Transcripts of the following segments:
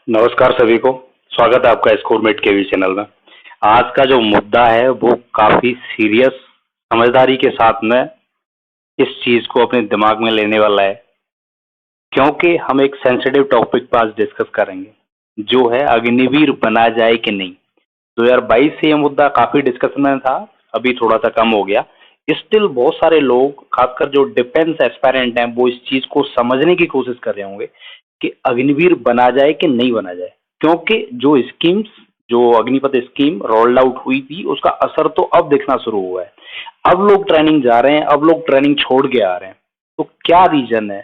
नमस्कार सभी को। स्वागत है आपका स्कोरमेट केवी चैनल में। आज का जो मुद्दा है वो काफी सीरियस समझदारी के साथ में इस चीज को अपने दिमाग में लेने वाला है, क्योंकि हम एक सेंसिटिव टॉपिक पर आज डिस्कस करेंगे जो है अग्निवीर बना जाए कि नहीं। 2022 से ये मुद्दा काफी डिस्कशन में था, अभी थोड़ा सा कम हो गया। स्टिल बहुत सारे लोग, खासकर जो डिफेंस एस्पायरेंट हैं, वो इस चीज को समझने की कोशिश कर रहे होंगे कि अग्निवीर बना जाए कि नहीं बना जाए, क्योंकि जो अग्निपथ स्कीम रोल्ड आउट हुई थी उसका असर तो अब दिखना शुरू हुआ है। अब लोग ट्रेनिंग जा रहे हैं, अब लोग ट्रेनिंग छोड़ के आ रहे हैं। तो क्या रीजन है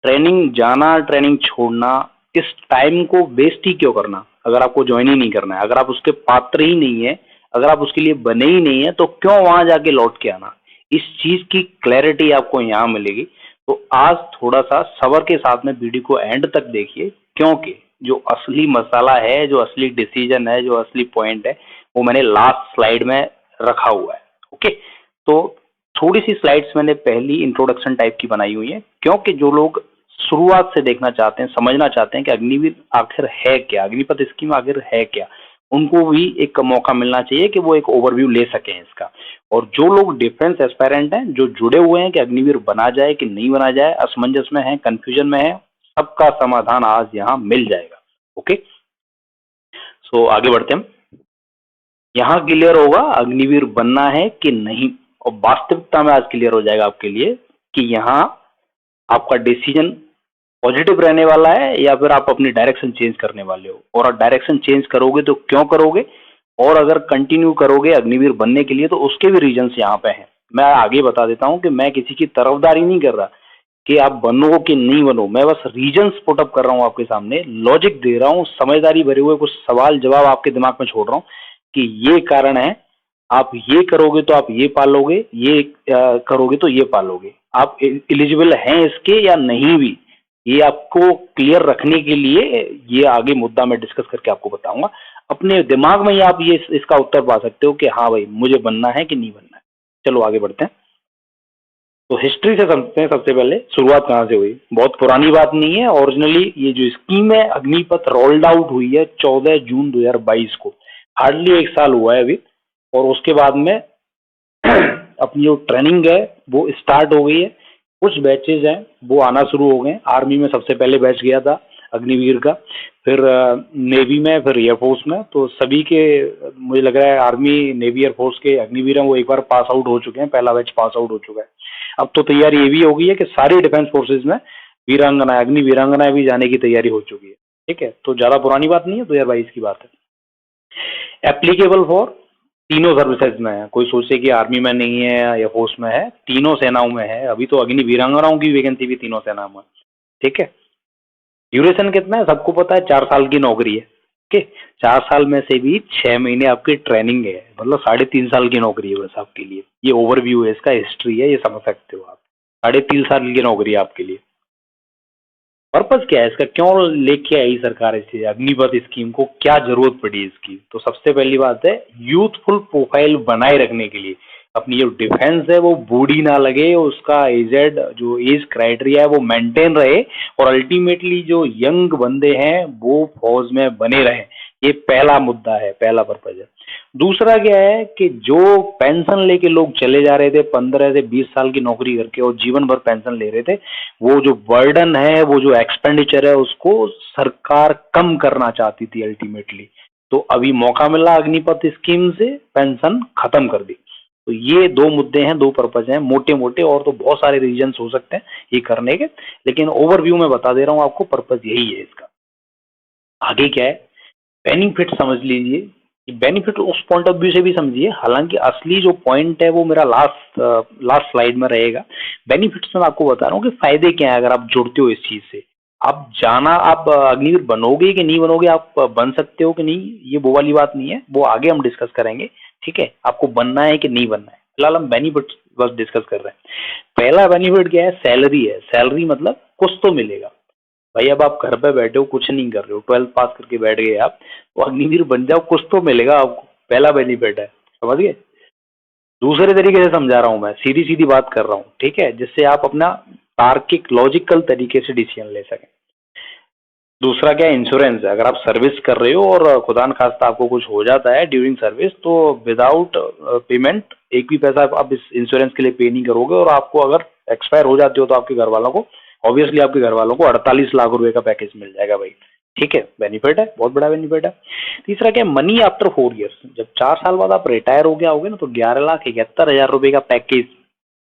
ट्रेनिंग जाना, ट्रेनिंग छोड़ना? इस टाइम को वेस्ट ही क्यों करना? अगर आपको ज्वाइन ही नहीं करना है, अगर आप उसके पात्र ही नहीं है, अगर आप उसके लिए बने ही नहीं है, तो क्यों वहां जाके लौट के आना? इस चीज की क्लैरिटी आपको यहाँ मिलेगी। तो आज थोड़ा सा सबर के साथ में वीडियो को एंड तक देखिए, क्योंकि जो असली मसाला है, जो असली डिसीजन है, जो असली पॉइंट है, वो मैंने लास्ट स्लाइड में रखा हुआ है। ओके, तो थोड़ी सी स्लाइड्स मैंने पहली इंट्रोडक्शन टाइप की बनाई हुई है, क्योंकि जो लोग शुरुआत से देखना चाहते हैं, समझना चाहते हैं कि अग्निवीर आखिर है क्या, अग्निपथ स्कीम आखिर है क्या, उनको भी एक मौका मिलना चाहिए कि वो एक ओवरव्यू ले सकें इसका। और जो लोग डिफेंस एस्पायरेंट हैं, जो जुड़े हुए हैं कि अग्निवीर बना जाए कि नहीं बना जाए, असमंजस में है, कंफ्यूजन में है, सबका समाधान आज यहाँ मिल जाएगा। ओके, सो आगे बढ़ते हैं। यहाँ क्लियर होगा अग्निवीर बनना है कि नहीं, और वास्तविकता में आज क्लियर हो जाएगा आपके लिए कि यहाँ आपका डिसीजन पॉजिटिव रहने वाला है या फिर आप अपनी डायरेक्शन चेंज करने वाले हो। और डायरेक्शन चेंज करोगे तो क्यों करोगे, और अगर कंटिन्यू करोगे अग्निवीर बनने के लिए तो उसके भी रीजंस यहाँ पे हैं। मैं आगे बता देता हूँ कि मैं किसी की तरफदारी नहीं कर रहा कि आप बनो कि नहीं बनो, मैं बस रीजंस पुटअप कर रहा हूँ आपके सामने, लॉजिक दे रहा हूँ, समझदारी भरे हुए कुछ सवाल जवाब आपके दिमाग में छोड़ रहा हूँ कि ये कारण है, आप ये करोगे तो आप ये पालोगे, ये करोगे तो ये पालोगे, आप एलिजिबल हैं इसके या नहीं भी, ये आपको क्लियर रखने के लिए ये आगे मुद्दा मैं डिस्कस करके आपको बताऊंगा। अपने दिमाग में ही आप ये इसका उत्तर पा सकते हो कि हाँ भाई मुझे बनना है कि नहीं बनना है। चलो आगे बढ़ते हैं। तो हिस्ट्री से समझते हैं। सबसे पहले शुरुआत कहाँ से हुई। बहुत पुरानी बात नहीं है, ओरिजिनली ये जो स्कीम है अग्निपथ रोल्ड आउट हुई है 14 जून 2022 को, हार्डली एक साल हुआ है अभी। और उसके बाद में अपनी जो ट्रेनिंग है वो स्टार्ट हो गई है, कुछ बैचेज हैं वो आना शुरू हो गए। आर्मी में सबसे पहले बैच गया था अग्निवीर का, फिर नेवी में, फिर एयरफोर्स में। तो सभी के मुझे लग रहा है आर्मी, नेवी, एयरफोर्स के अग्निवीर हैं वो एक बार पास आउट हो चुके हैं, पहला बैच पास आउट हो चुका है। अब तो तैयारी ये भी हो गई है कि सारी डिफेंस फोर्सेज में वीरांगना, अग्नि वीरांगना भी जाने की तैयारी हो चुकी है। ठीक है, तो ज्यादा पुरानी बात नहीं है, 2022 की बात है। एप्लीकेबल फॉर तीनों सर्विसेज में है, कोई सोचे कि आर्मी में नहीं है या फोर्स में है, तीनों सेनाओं में है। अभी तो अग्नि वीरांगनाओं की वैकेंसी भी तीनों सेनाओं में। ठीक है, ड्यूरेशन कितना है सबको पता है, 4 साल की नौकरी है। ओके, 4 साल में से भी 6 महीने आपकी ट्रेनिंग है, मतलब 3.5 साल की नौकरी है बस आपके लिए। ये ओवरव्यू है, इसका हिस्ट्री है, ये समझ सकते हो आप। 3.5 साल की नौकरी है आपके लिए। पर्पज क्या है इसका, क्यों लेके आई सरकार इसे अग्निपथ स्कीम को, क्या जरूरत पड़ी इसकी? तो सबसे पहली बात है यूथफुल प्रोफाइल बनाए रखने के लिए। अपनी जो डिफेंस है वो बूढ़ी ना लगे, उसका एजेड जो एज क्राइटेरिया है वो मेंटेन रहे, और अल्टीमेटली जो यंग बंदे हैं वो फौज में बने रहे। ये पहला मुद्दा है, पहला पर्पज है। दूसरा क्या है कि जो पेंशन लेके लोग चले जा रहे थे 15 से 20 साल की नौकरी करके और जीवन भर पेंशन ले रहे थे, वो जो बर्डन है, वो जो एक्सपेंडिचर है, उसको सरकार कम करना चाहती थी अल्टीमेटली। तो अभी मौका मिला अग्निपथ स्कीम से पेंशन खत्म कर दी। तो ये दो मुद्दे हैं, दो पर्पज हैं मोटे मोटे, और तो बहुत सारे रीजंस हो सकते हैं ये करने के, लेकिन ओवरव्यू में बता दे रहा हूँ आपको, पर्पज यही है इसका। आगे क्या है, बेनिफिट समझ लीजिए। बेनिफिट उस पॉइंट ऑफ व्यू से भी समझिए, हालांकि असली जो पॉइंट है वो मेरा लास्ट स्लाइड में रहेगा। बेनिफिट्स मैं आपको बता रहा हूँ कि फायदे क्या है अगर आप जुड़ते हो इस चीज से। आप जाना, आप अग्निवीर बनोगे कि नहीं बनोगे, आप बन सकते हो कि नहीं, ये वो वाली बात नहीं है, वो आगे हम डिस्कस करेंगे। ठीक है, आपको बनना है कि नहीं बनना है, फिलहाल हम बेनिफिट बस डिस्कस कर रहे हैं। पहला बेनिफिट क्या है, सैलरी है। सैलरी मतलब कुछ तो मिलेगा भाई। अब आप घर पे बैठे हो, कुछ नहीं कर रहे हो, 12th पास करके बैठ गए आप, तो अग्निवीर बन जाओ, कुछ तो मिलेगा आपको, पहला बेनिफिट है। समझ गए? दूसरे तरीके से समझा रहा हूं मैं, सीधी सीधी बात कर रहा हूं, ठीक है, जिससे आप अपना तार्किक लॉजिकल तरीके से डिसीजन ले सकें। दूसरा क्या है, इंश्योरेंस है। अगर आप सर्विस कर रहे हो और खुदा न खास्ता आपको कुछ हो जाता है ड्यूरिंग सर्विस, तो विदाउट पेमेंट एक भी पैसा आप इस इंश्योरेंस के लिए पे नहीं करोगे, और आपको अगर एक्सपायर हो जाते हो तो आपके घर वालों को, ऑब्वियसली आपके घर वालों को 48 लाख रुपए का पैकेज मिल जाएगा भाई। ठीक है, बेनिफिट है, बहुत बड़ा बेनिफिट है। तीसरा क्या है, मनी आफ्टर 4 ईयर्स। जब 4 साल बाद आप रिटायर हो गया होगे ना, तो 11,71,000 रुपए का पैकेज,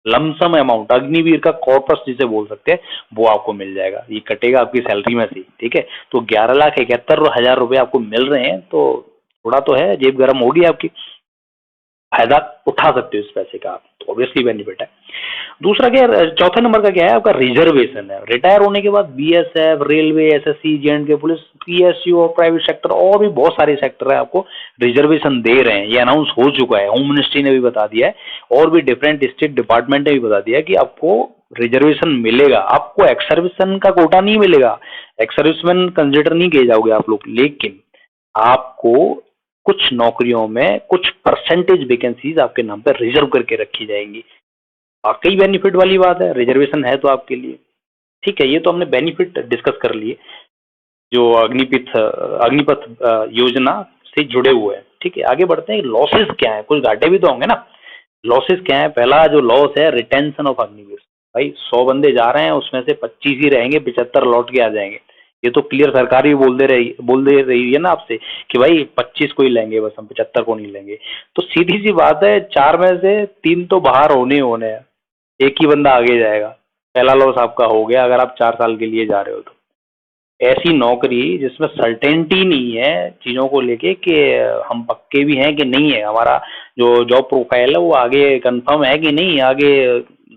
लमसम अमाउंट, अग्निवीर का कॉर्पस जिसे बोल सकते हैं, वो आपको मिल जाएगा। ये कटेगा आपकी सैलरी में से, ठीक है। तो 11,71,000 रुपए आपको मिल रहे हैं, तो थोड़ा तो है, जेब गर्म होगी आपकी, फायदा उठा सकते हो इस पैसे का आप, तो ऑब्वियसली बेनिफिट है। दूसरा क्या है, चौथा नंबर का क्या है, आपका रिजर्वेशन है। रिटायर होने के बाद BSF, railway, SSC, J&K police, PSU और प्राइवेट सेक्टर और भी बहुत सारे सेक्टर है आपको रिजर्वेशन दे रहे हैं। ये अनाउंस हो चुका है, होम मिनिस्ट्री ने भी बता दिया है, और भी डिफरेंट स्टेट डिपार्टमेंट ने भी बता दिया है कि आपको रिजर्वेशन मिलेगा। आपको एक्स सर्विसमैन का कोटा नहीं मिलेगा, एक्स सर्विसमैन कंसिडर नहीं किए जाओगे आप लोग, लेकिन आपको कुछ नौकरियों में कुछ परसेंटेज वैकेंसीज आपके नाम पर रिजर्व करके रखी जाएंगी। वाकई बेनिफिट वाली बात है, रिजर्वेशन है तो आपके लिए। ठीक है, ये तो हमने बेनिफिट डिस्कस कर लिए जो अग्निपथ योजना से जुड़े हुए हैं। ठीक है, आगे बढ़ते हैं। लॉसेस क्या है, कुछ घाटे भी तो होंगे ना। लॉसेस क्या है, पहला जो लॉस है, रिटेंशन ऑफ अग्निवीर। भाई 100 बंदे जा रहे हैं, उसमें से 25 ही रहेंगे, 75 लौट के आ जाएंगे। ये तो क्लियर सरकार भी बोल दे रही है ना आपसे कि भाई 25 को ही लेंगे बस, हम 75 को नहीं लेंगे। तो सीधी सी बात है, 4 में से 3 तो बाहर होने हैं, एक ही बंदा आगे जाएगा। पहला लॉस आपका हो गया अगर आप 4 साल के लिए जा रहे हो तो। ऐसी नौकरी जिसमें सर्टेनिटी नहीं है चीज़ों को लेके कि हम पक्के भी हैं कि नहीं है, हमारा जो जॉब प्रोफाइल है वो आगे कंफर्म है कि नहीं। आगे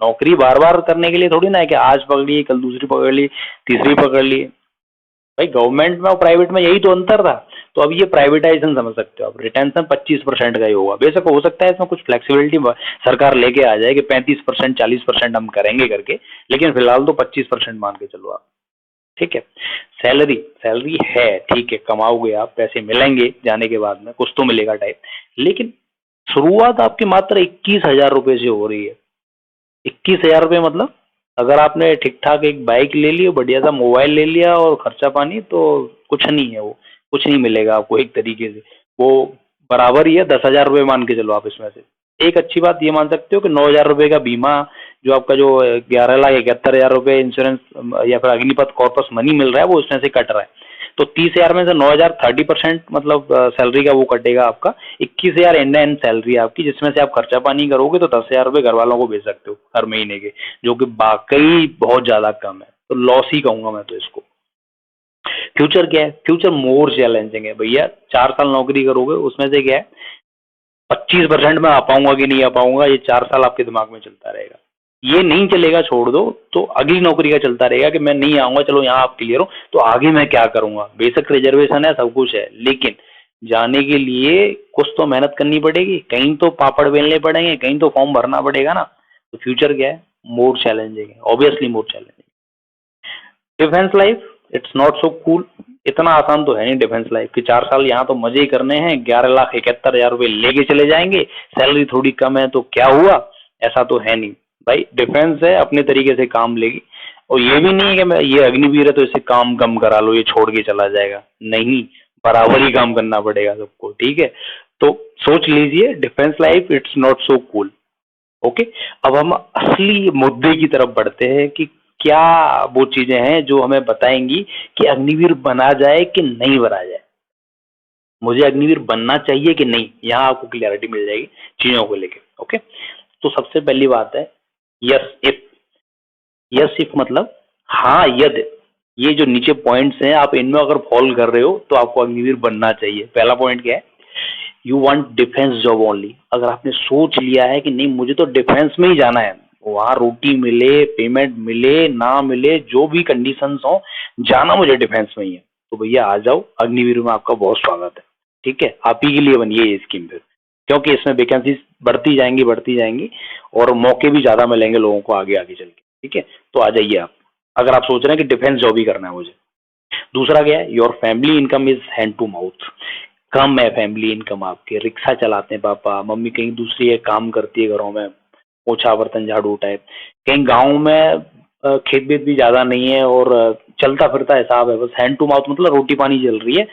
नौकरी बार बार करने के लिए थोड़ी ना है कि आज पकड़ ली, कल दूसरी पकड़ ली, तीसरी पकड़ ली। भाई गवर्नमेंट में और प्राइवेट में यही तो अंतर था। तो अब ये प्राइवेटाइजेशन समझ सकते हो आप, रिटेंशन 25% का ही होगा। बेशक हो सकता है इसमें कुछ फ्लेक्सिबिलिटी सरकार लेके आ जाए कि 35%, 40% हम करेंगे करके, लेकिन फिलहाल तो 25% मान के चलो आप। ठीक है, सैलरी सैलरी है, ठीक है, कमाओगे आप, पैसे मिलेंगे जाने के बाद में, कुछ तो मिलेगा टाइप, लेकिन शुरुआत आपकी मात्र 21,000 रुपए से हो रही है। 21,000 रुपये मतलब अगर आपने ठीक ठाक एक बाइक ले ली, बढ़िया सा मोबाइल ले लिया और खर्चा पानी, तो कुछ नहीं है, वो कुछ नहीं मिलेगा आपको एक तरीके से। वो बराबर ही है 10,000 रुपये मान के चलो आप इसमें से। एक अच्छी बात ये मान सकते हो कि 9,000 रुपये का बीमा, जो आपका जो 11,71,000 रुपये इंश्योरेंस या फिर अग्निपथ कॉर्पस मनी मिल रहा है, वो उसमें से कट रहा है। तो 30,000 में से 9,000 30% मतलब सैलरी का वो कटेगा आपका। 21,000 एंड एंड सैलरी आपकी, जिसमें से आप खर्चा पानी करोगे तो 10,000 रुपये घर वालों को भेज सकते हो हर महीने के, जो कि वाकई बहुत ज्यादा कम है। तो लॉस ही कहूंगा मैं तो इसको। फ्यूचर क्या है, फ्यूचर मोर चैलेंजिंग है भैया। 4 साल नौकरी करोगे, उसमें से क्या है 25% में आ पाऊंगा कि नहीं आ पाऊंगा, ये 4 साल आपके दिमाग में चलता रहेगा। ये नहीं चलेगा, छोड़ दो, तो अगली नौकरी का चलता रहेगा कि मैं नहीं आऊंगा, चलो यहाँ आप क्लियर हो, तो आगे मैं क्या करूंगा। बेशक रिजर्वेशन है, सब कुछ है, लेकिन जाने के लिए कुछ तो मेहनत करनी पड़ेगी, कहीं तो पापड़ बेलने पड़ेंगे, कहीं तो फॉर्म भरना पड़ेगा ना। तो फ्यूचर क्या है, मोर चैलेंजिंग है, obviously more challenging. Defence life it's not so cool. इतना आसान तो है नहीं डिफेंस लाइफ की। 4 साल यहाँ तो मजे ही करने हैं, 11,71,000 रुपये लेके चले जाएंगे, सैलरी थोड़ी कम है तो क्या हुआ, ऐसा तो है नहीं भाई। डिफेंस है, अपने तरीके से काम लेगी, और ये भी नहीं है कि मैं ये अग्निवीर है तो इसे काम कम करा लो, ये छोड़ के चला जाएगा, नहीं, बराबर ही काम करना पड़ेगा सबको। ठीक है, तो सोच लीजिए, defence life it's not so cool. Okay, अब हम असली मुद्दे की तरफ बढ़ते हैं कि क्या वो चीजें हैं जो हमें बताएंगी कि अग्निवीर बना जाए कि नहीं बना जाए। मुझे अग्निवीर बनना चाहिए कि नहीं, यहाँ आपको क्लियरिटी मिल जाएगी चीजों को लेके। ओके, तो सबसे पहली बात है यस इफ। यस इफ मतलब हाँ यदि। ये जो नीचे पॉइंट्स हैं, आप इनमें अगर फॉलो कर रहे हो तो आपको अग्निवीर बनना चाहिए। पहला पॉइंट क्या है, you want defence job only. अगर आपने सोच लिया है कि नहीं मुझे तो डिफेंस में ही जाना है, वहां रोटी मिले, पेमेंट मिले ना मिले, जो भी कंडीशंस हो, जाना मुझे डिफेंस में ही है, तो भैया आ जाओ, अग्निवीर में आपका बहुत स्वागत है। ठीक है, आप ही के लिए बनी है ये स्कीम फिर, क्योंकि इसमें वैकेंसीज बढ़ती जाएंगी और मौके भी ज्यादा मिलेंगे लोगों को आगे आगे चल के। ठीक है, तो आ जाइए आप, अगर आप सोच रहे हैं कि डिफेंस जॉब ही करना है मुझे। दूसरा क्या है, your family income is hand to mouth. कम है फैमिली इनकम आपके, रिक्शा चलाते हैं पापा, मम्मी कहीं दूसरी है, काम करती है घरों में, पोछा बर्तन झाड़ू टाइप, कहीं गाँव में खेत वेत भी ज्यादा नहीं है और चलता फिरता हिसाब है, बस हैंड टू माउथ, मतलब रोटी पानी चल रही है,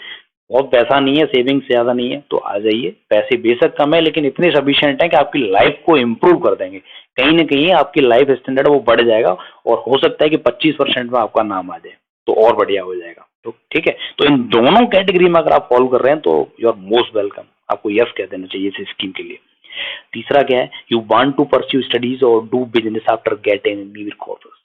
बहुत पैसा नहीं है, सेविंग्स ज्यादा नहीं है, तो आ जाइए। पैसे बेशक कम है लेकिन इतने सफिशिएंट है कि आपकी लाइफ को इम्प्रूव कर देंगे, कहीं ना कहीं आपकी लाइफ स्टैंडर्ड वो बढ़ जाएगा, और हो सकता है कि 25% में आपका नाम आ जाए तो और बढ़िया हो जाएगा। तो ठीक है, तो इन दोनों कैटेगरी में अगर आप फॉलो कर रहे हैं तो यू आर मोस्ट वेलकम, आपको यस कह देना चाहिए इस स्कीम के लिए। तीसरा क्या है, you want to pursue studies और do business after getting need corpus.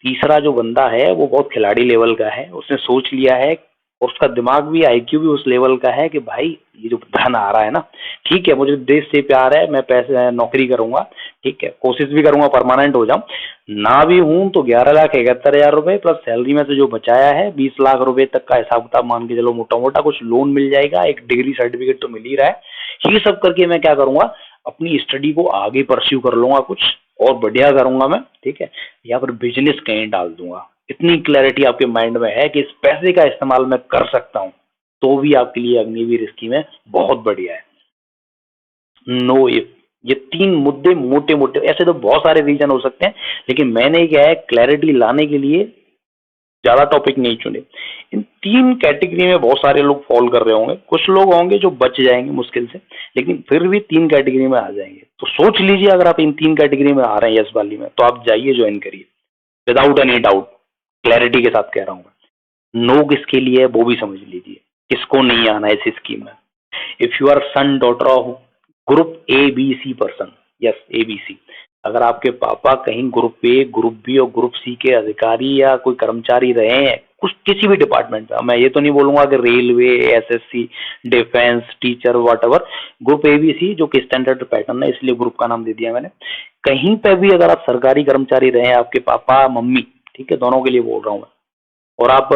तीसरा जो बंदा है वो बहुत खिलाड़ी लेवल का है, उसने सोच लिया है और उसका दिमाग भी, आईक्यू भी उस लेवल का है कि भाई ये जो धन आ रहा है ना, ठीक है मुझे देश से प्यार है, मैं पैसे नौकरी करूंगा, ठीक है कोशिश भी करूंगा परमानेंट हो जाऊं, ना भी हूं तो 11,71,000 रुपए प्लस सैलरी में से जो बचाया है 20 लाख रुपए तक का हिसाब किताब मान के चलो, मोटा मोटा कुछ लोन मिल जाएगा, एक डिग्री सर्टिफिकेट तो मिल ही रहा है। ये सब करके मैं क्या करूंगा, अपनी स्टडी को आगे परस्यू कर लूंगा, कुछ और बढ़िया करूंगा मैं, ठीक है, या फिर बिजनेस कहीं डाल दूंगा। इतनी क्लैरिटी आपके माइंड में है कि इस पैसे का इस्तेमाल मैं कर सकता हूं, तो भी आपके लिए अग्निवीर स्कीम है, बहुत बढ़िया है। नो इफ, ये तीन मुद्दे मोटे मोटे, ऐसे तो बहुत सारे रीजन हो सकते हैं लेकिन मैंने क्या है क्लैरिटी लाने के लिए ज्यादा टॉपिक नहीं चुने। इन तीन कैटेगरी में बहुत सारे लोग फॉलो कर रहे होंगे, कुछ लोग होंगे जो बच जाएंगे मुश्किल से, लेकिन फिर भी तीन कैटेगरी में आ जाएंगे। तो सोच लीजिए अगर आप इन तीन कैटेगरी में आ रहे हैं यस वाली में, तो आप जाइए ज्वाइन करिए विदाउट एनी डाउट, क्लैरिटी के साथ कह रहा हूँ मैं। नो किसके लिए है वो भी समझ लीजिए, किसको नहीं आना है इस स्कीम में। If you are son daughter of group A B C person, yes A B C, अगर आपके पापा कहीं ग्रुप ए ग्रुप बी और ग्रुप सी के अधिकारी या कोई कर्मचारी रहे हैं कुछ किसी भी डिपार्टमेंट में, मैं ये तो नहीं बोलूंगा कि railway, SSC, defence, teacher, whatever, group A B C जो कि स्टैंडर्ड पैटर्न है इसलिए ग्रुप का नाम दे दिया मैंने। कहीं पे भी अगर आप सरकारी कर्मचारी रहे हैं, आपके पापा मम्मी, ठीक है दोनों के लिए बोल रहा हूँ मैं, और आप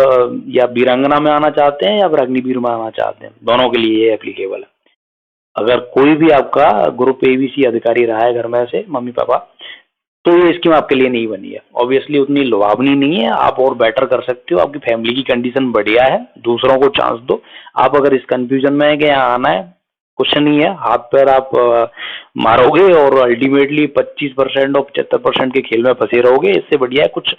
या वीरांगना में आना चाहते हैं या फिर अग्निवीर में आना चाहते हैं, दोनों के लिए ये एप्लीकेबल है। अगर कोई भी आपका ग्रुप एबीसी अधिकारी रहा है घर में से मम्मी पापा, तो ये स्कीम आपके लिए नहीं बनी है, ऑब्वियसली उतनी लुभावनी नहीं है, आप और बेटर कर सकते हो, आपकी फैमिली की कंडीशन बढ़िया है, दूसरों को चांस दो। आप अगर इस कंफ्यूजन में है कि यहाँ आना है, कुछ नहीं है, हाथ पैर आप मारोगे और अल्टीमेटली 25% और 75% के खेल में फंसे रहोगे। इससे बढ़िया है कुछ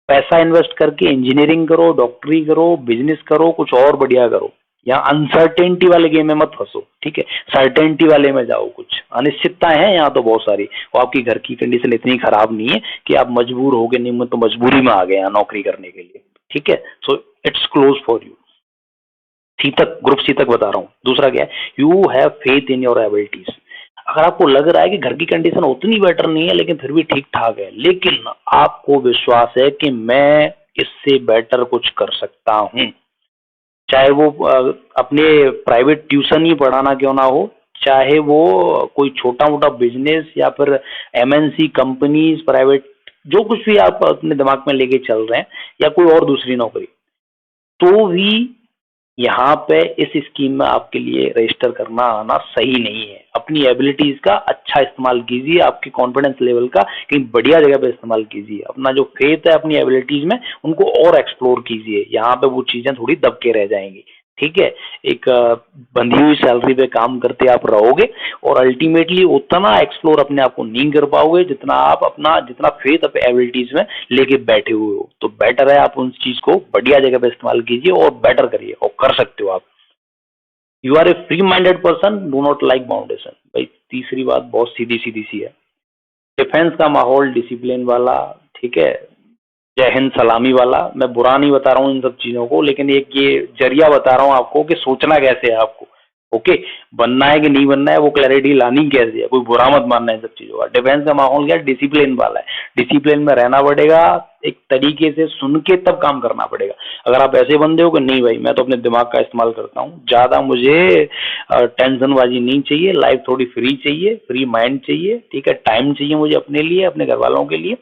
पैसा इन्वेस्ट करके इंजीनियरिंग करो, डॉक्टरी करो, बिजनेस करो, कुछ और बढ़िया करो। यहाँ अनसर्टेनिटी वाले गेम में मत फंसो, ठीक है, सर्टेनिटी वाले में जाओ। कुछ अनिश्चितताएं हैं यहाँ तो बहुत सारी, और आपकी घर की कंडीशन इतनी खराब नहीं है कि आप मजबूर हो गए, नहीं मैं तो मजबूरी में आ गए यहाँ नौकरी करने के लिए, ठीक है। So it's close for you. C तक, ग्रुप सी तक बता रहा हूँ। दूसरा क्या है, you have faith in your abilities. अगर आपको लग रहा है कि घर की कंडीशन उतनी बेटर नहीं है लेकिन फिर भी ठीक ठाक है, लेकिन आपको विश्वास है कि मैं इससे बेटर कुछ कर सकता हूँ, चाहे वो अपने प्राइवेट ट्यूशन ही पढ़ाना क्यों ना हो, चाहे वो कोई छोटा मोटा बिजनेस या फिर एमएनसी कंपनीज, प्राइवेट, जो कुछ भी आप अपने दिमाग में लेके चल रहे हैं, या कोई और दूसरी नौकरी, तो भी यहाँ पे इस स्कीम में आपके लिए रजिस्टर करना आना सही नहीं है। अपनी एबिलिटीज का अच्छा इस्तेमाल कीजिए, आपके कॉन्फिडेंस लेवल का कहीं बढ़िया जगह पे इस्तेमाल कीजिए, अपना जो फेथ है अपनी एबिलिटीज में उनको और एक्सप्लोर कीजिए, यहाँ पे वो चीजें थोड़ी दब के रह जाएंगी, ठीक है। एक बंधी हुई सैलरी पे काम करते आप रहोगे और अल्टीमेटली उतना एक्सप्लोर अपने आप को नहीं कर पाओगे जितना आप अपना, जितना फेथ अपने एबिलिटीज में लेके बैठे हुए हो। तो बेटर है आप उन चीज को बढ़िया जगह पे इस्तेमाल कीजिए और बेटर करिए, और कर सकते हो आप। You are a free minded person, do not like boundation. भाई तीसरी बात बहुत सीधी सीधी सी है, डिफेंस का माहौल डिसिप्लिन वाला, ठीक है, जय हिंद सलामी वाला। मैं बुरा नहीं बता रहा हूँ इन सब चीजों को, लेकिन एक ये जरिया बता रहा हूँ आपको कि सोचना कैसे है आपको, ओके, बनना है कि नहीं बनना है वो क्लैरिटी लानी कैसे है, कोई बुरा मत मानना है सब चीजों का। डिफेंस का माहौल क्या है, डिसिप्लिन वाला है, डिसिप्लिन में रहना पड़ेगा, एक तरीके से सुन के तब काम करना पड़ेगा। अगर आप ऐसे बंदे हो कि नहीं भाई मैं तो अपने दिमाग का इस्तेमाल करता हूँ, ज्यादा मुझे टेंशनबाजी नहीं चाहिए, लाइफ थोड़ी फ्री चाहिए, फ्री माइंड चाहिए, ठीक है, टाइम चाहिए मुझे अपने लिए, अपने घर वालों के लिए,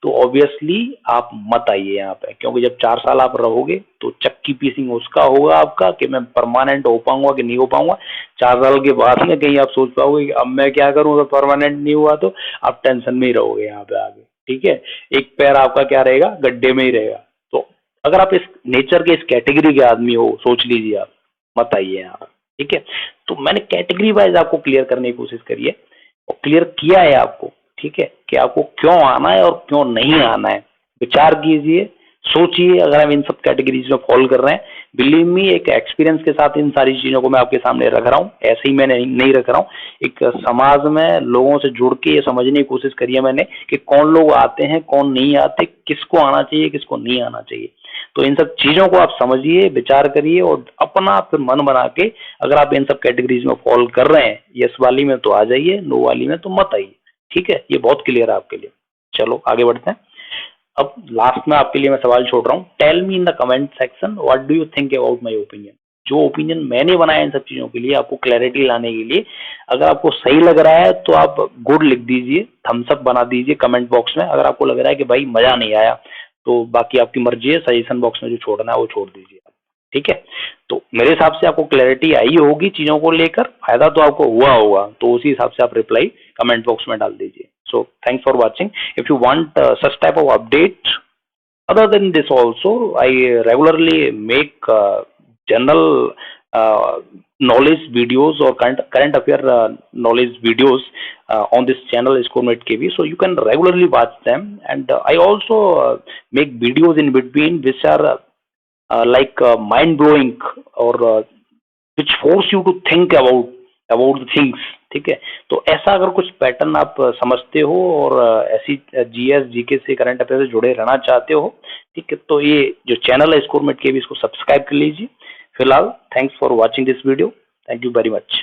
तो ऑब्वियसली आप मत आइए यहाँ पे, क्योंकि जब 4 साल आप रहोगे तो चक्की पीसिंग उसका होगा आपका कि मैं परमानेंट हो पाऊंगा कि नहीं हो पाऊंगा। 4 साल के बाद में कहीं आप सोच पाओगे कि अब मैं क्या करूं अगर परमानेंट नहीं हुआ, तो आप टेंशन में ही रहोगे यहाँ पे आगे, ठीक है। एक पैर आपका क्या रहेगा, गड्ढे में ही रहेगा। तो अगर आप इस नेचर के, इस कैटेगरी के आदमी हो, सोच लीजिए आप मत आइए यहाँ, ठीक है। तो मैंने कैटेगरी वाइज आपको क्लियर करने की कोशिश करी है और क्लियर किया है आपको, ठीक है, कि आपको क्यों आना है और क्यों नहीं आना है। विचार कीजिए, सोचिए। अगर हम इन सब कैटेगरीज में फॉलो कर रहे हैं, बिलीव मी, एक एक्सपीरियंस के साथ इन सारी चीजों को मैं आपके सामने रख रहा हूँ, ऐसे ही मैं नहीं रख रहा हूँ। एक समाज में लोगों से जुड़ के ये समझने की कोशिश करी है मैंने कि कौन लोग आते हैं, कौन नहीं आते, किसको आना चाहिए, किसको नहीं आना चाहिए। तो इन सब चीजों को आप समझिए, विचार करिए और अपना फिर मन बना के, अगर आप इन सब कैटेगरीज में फॉलो कर रहे हैं, यस वाली में तो आ जाइए, नो वाली में तो मत आइए। ठीक है, ये बहुत क्लियर है आपके लिए। चलो आगे बढ़ते हैं। अब लास्ट में आपके लिए मैं सवाल छोड़ रहा हूँ, tell me in the comment section what do you think about my opinion. जो ओपिनियन मैंने बनाया इन सब चीजों के लिए, आपको क्लैरिटी लाने के लिए, अगर आपको सही लग रहा है तो आप गुड लिख दीजिए, थम्स अप बना दीजिए कमेंट बॉक्स में। अगर आपको लग रहा है कि भाई मजा नहीं आया, तो बाकी आपकी मर्जी है, सजेशन बॉक्स में जो छोड़ना है वो छोड़ दीजिए। ठीक है, तो मेरे हिसाब से आपको क्लैरिटी आई होगी चीजों को लेकर, फायदा तो आपको हुआ होगा, तो उसी हिसाब से आप रिप्लाई कमेंट बॉक्स में डाल दीजिए। So thanks for watching. If you want such type of update other than this also, I regularly make general knowledge videos or current affair knowledge videos on this channel ScoreMate KV, so you can regularly watch them. And I also make videos in between which are like mind blowing, or which force you to think about the things। ठीक है, तो ऐसा अगर कुछ pattern आप समझते हो और ऐसी जीएस जीके से, करंट अफेयर से जुड़े रहना चाहते हो, ठीक है, तो ये जो चैनल है स्कोरमेट के भी, इसको सब्सक्राइब कर लीजिए। फिलहाल thanks for watching this video, thank you very much.